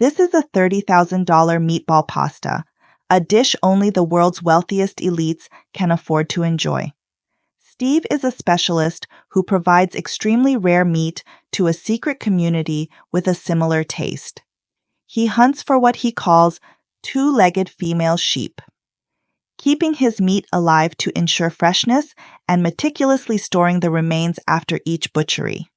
This is a $30,000 meatball pasta, a dish only the world's wealthiest elites can afford to enjoy. Steve is a specialist who provides extremely rare meat to a secret community with a similar taste. He hunts for what he calls two-legged female sheep, keeping his meat alive to ensure freshness and meticulously storing the remains after each butchery.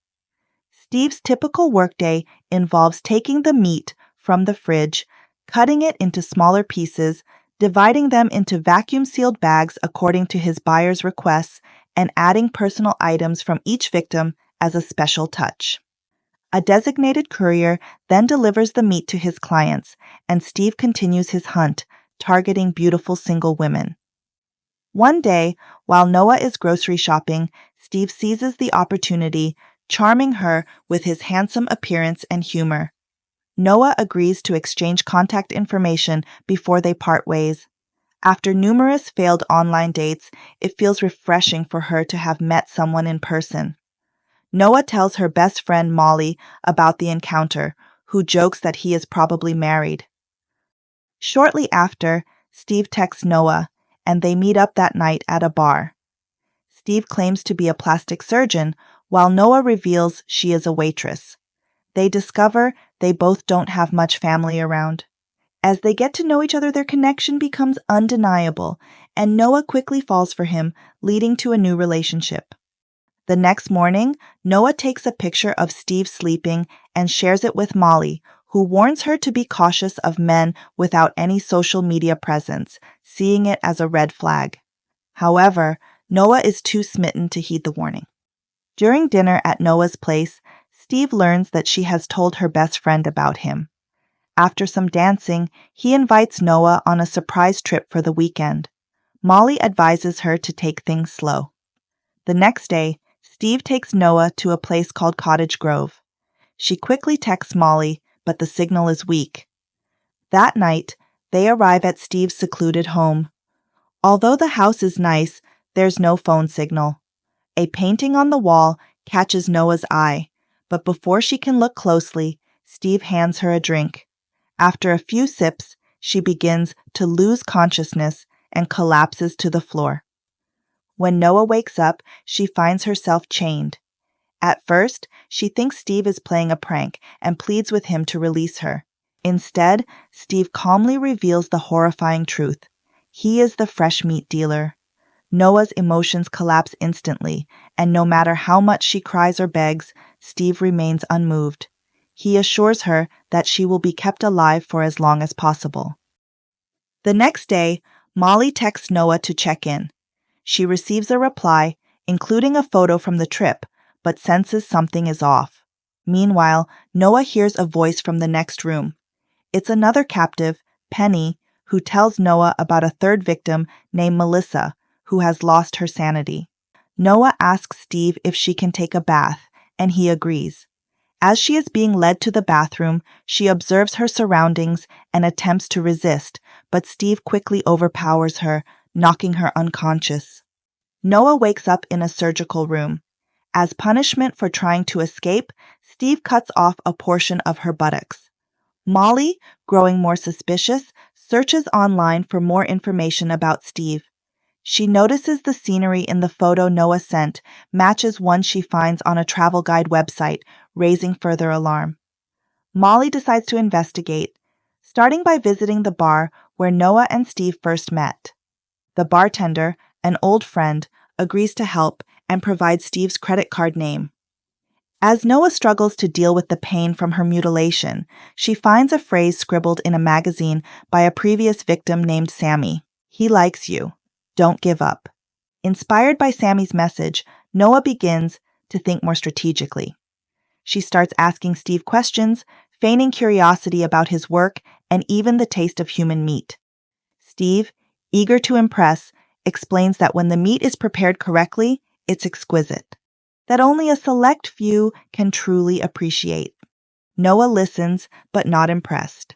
Steve's typical workday involves taking the meat from the fridge, cutting it into smaller pieces, dividing them into vacuum-sealed bags according to his buyer's requests, and adding personal items from each victim as a special touch. A designated courier then delivers the meat to his clients, and Steve continues his hunt, targeting beautiful single women. One day, while Noah is grocery shopping, Steve seizes the opportunity, charming her with his handsome appearance and humor. Noah agrees to exchange contact information before they part ways. After numerous failed online dates, it feels refreshing for her to have met someone in person. Noah tells her best friend Molly about the encounter, who jokes that he is probably married. Shortly after, Steve texts Noah, and they meet up that night at a bar. Steve claims to be a plastic surgeon, while Noah reveals she is a waitress. They discover they both don't have much family around. As they get to know each other, their connection becomes undeniable, and Noah quickly falls for him, leading to a new relationship. The next morning, Noah takes a picture of Steve sleeping and shares it with Molly, who warns her to be cautious of men without any social media presence, seeing it as a red flag. However, Noah is too smitten to heed the warning. During dinner at Noah's place, Steve learns that she has told her best friend about him. After some dancing, he invites Noah on a surprise trip for the weekend. Molly advises her to take things slow. The next day, Steve takes Noah to a place called Cottage Grove. She quickly texts Molly, but the signal is weak. That night, they arrive at Steve's secluded home. Although the house is nice, there's no phone signal. A painting on the wall catches Noah's eye, but before she can look closely, Steve hands her a drink. After a few sips, she begins to lose consciousness and collapses to the floor. When Noah wakes up, she finds herself chained. At first, she thinks Steve is playing a prank and pleads with him to release her. Instead, Steve calmly reveals the horrifying truth. He is the fresh meat dealer. Noah's emotions collapse instantly, and no matter how much she cries or begs, Steve remains unmoved. He assures her that she will be kept alive for as long as possible. The next day, Molly texts Noah to check in. She receives a reply, including a photo from the trip, but senses something is off. Meanwhile, Noah hears a voice from the next room. It's another captive, Penny, who tells Noah about a third victim named Melissa, who has lost her sanity. Noah asks Steve if she can take a bath, and he agrees. As she is being led to the bathroom, she observes her surroundings and attempts to resist, but Steve quickly overpowers her, knocking her unconscious. Noah wakes up in a surgical room. As punishment for trying to escape, Steve cuts off a portion of her buttocks. Molly, growing more suspicious, searches online for more information about Steve. She notices the scenery in the photo Noah sent matches one she finds on a travel guide website, raising further alarm. Molly decides to investigate, starting by visiting the bar where Noah and Steve first met. The bartender, an old friend, agrees to help and provides Steve's credit card name. As Noah struggles to deal with the pain from her mutilation, she finds a phrase scribbled in a magazine by a previous victim named Sammy. "He likes you. Don't give up." Inspired by Sammy's message, Noah begins to think more strategically. She starts asking Steve questions, feigning curiosity about his work and even the taste of human meat. Steve, eager to impress, explains that when the meat is prepared correctly, it's exquisite, that only a select few can truly appreciate. Noah listens, but not impressed.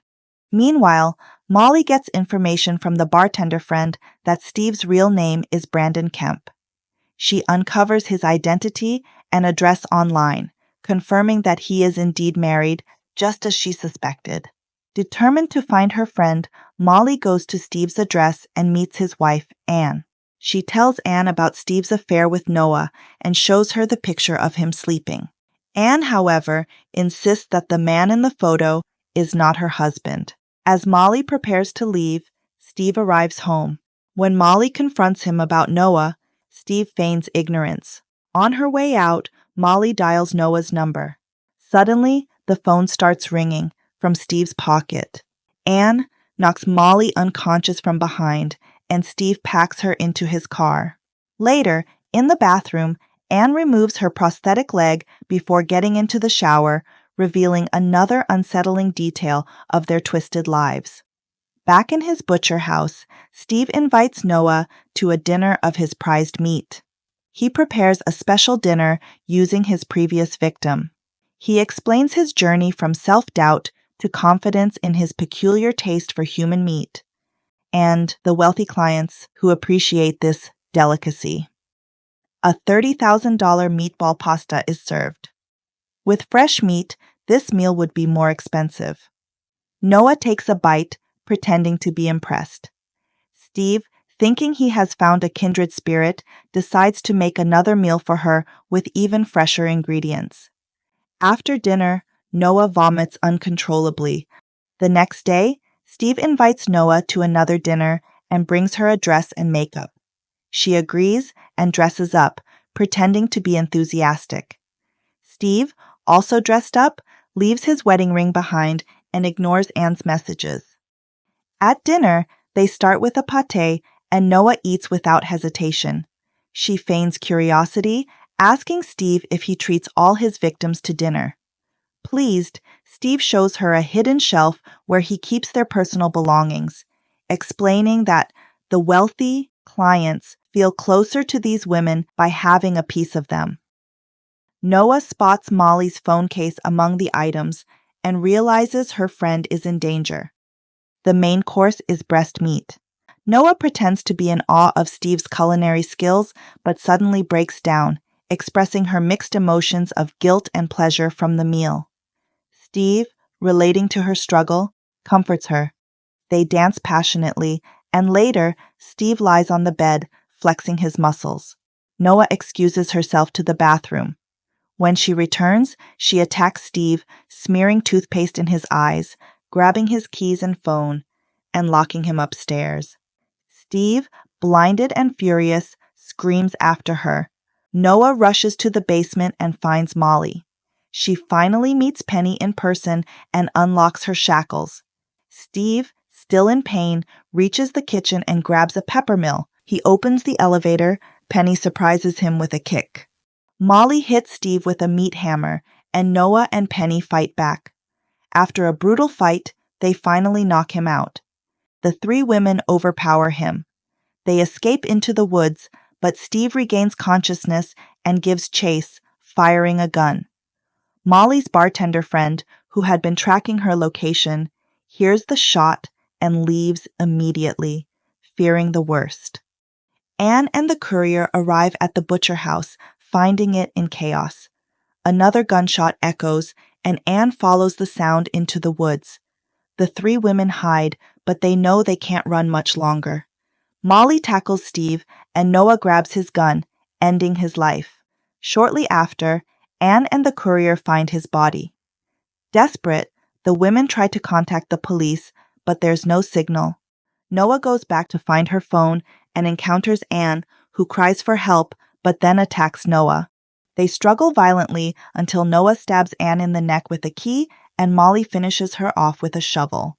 Meanwhile, Molly gets information from the bartender friend that Steve's real name is Brandon Kemp. She uncovers his identity and address online, confirming that he is indeed married, just as she suspected. Determined to find her friend, Molly goes to Steve's address and meets his wife, Anne. She tells Anne about Steve's affair with Noah and shows her the picture of him sleeping. Anne, however, insists that the man in the photo is not her husband. As Molly prepares to leave, Steve arrives home. When Molly confronts him about Noah, Steve feigns ignorance. On her way out, Molly dials Noah's number. Suddenly, the phone starts ringing from Steve's pocket. Anne knocks Molly unconscious from behind, and Steve packs her into his car. Later, in the bathroom, Anne removes her prosthetic leg before getting into the shower, revealing another unsettling detail of their twisted lives. Back in his butcher house, Steve invites Noah to a dinner of his prized meat. He prepares a special dinner using his previous victim. He explains his journey from self-doubt to confidence in his peculiar taste for human meat, and the wealthy clients who appreciate this delicacy. A $30,000 meatball pasta is served. With fresh meat, this meal would be more expensive. Noah takes a bite, pretending to be impressed. Steve, thinking he has found a kindred spirit, decides to make another meal for her with even fresher ingredients. After dinner, Noah vomits uncontrollably. The next day, Steve invites Noah to another dinner and brings her a dress and makeup. She agrees and dresses up, pretending to be enthusiastic. Steve, also dressed up, leaves his wedding ring behind and ignores Anne's messages. At dinner, they start with a pâté, and Noah eats without hesitation. She feigns curiosity, asking Steve if he treats all his victims to dinner. Pleased, Steve shows her a hidden shelf where he keeps their personal belongings, explaining that the wealthy clients feel closer to these women by having a piece of them. Noah spots Molly's phone case among the items and realizes her friend is in danger. The main course is breast meat. Noah pretends to be in awe of Steve's culinary skills, but suddenly breaks down, expressing her mixed emotions of guilt and pleasure from the meal. Steve, relating to her struggle, comforts her. They dance passionately, and later, Steve lies on the bed, flexing his muscles. Noah excuses herself to the bathroom. When she returns, she attacks Steve, smearing toothpaste in his eyes, grabbing his keys and phone, and locking him upstairs. Steve, blinded and furious, screams after her. Noah rushes to the basement and finds Molly. She finally meets Penny in person and unlocks her shackles. Steve, still in pain, reaches the kitchen and grabs a peppermill. He opens the elevator. Penny surprises him with a kick. Molly hits Steve with a meat hammer, and Noah and Penny fight back. After a brutal fight, they finally knock him out. The three women overpower him. They escape into the woods, but Steve regains consciousness and gives chase, firing a gun. Molly's bartender friend, who had been tracking her location, hears the shot and leaves immediately, fearing the worst. Anne and the courier arrive at the butcher house, finding it in chaos. Another gunshot echoes, and Anne follows the sound into the woods. The three women hide, but they know they can't run much longer. Molly tackles Steve, and Noah grabs his gun, ending his life. Shortly after, Anne and the courier find his body. Desperate, the women try to contact the police, but there's no signal. Noah goes back to find her phone and encounters Anne, who cries for help but then attacks Noah. They struggle violently until Noah stabs Anne in the neck with a key and Molly finishes her off with a shovel.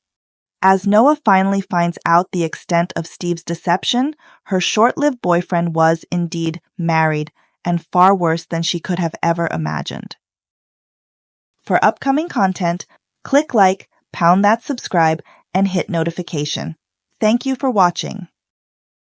As Noah finally finds out the extent of Steve's deception, her short-lived boyfriend was indeed married, and far worse than she could have ever imagined. For upcoming content, click like, pound that subscribe, and hit notification. Thank you for watching.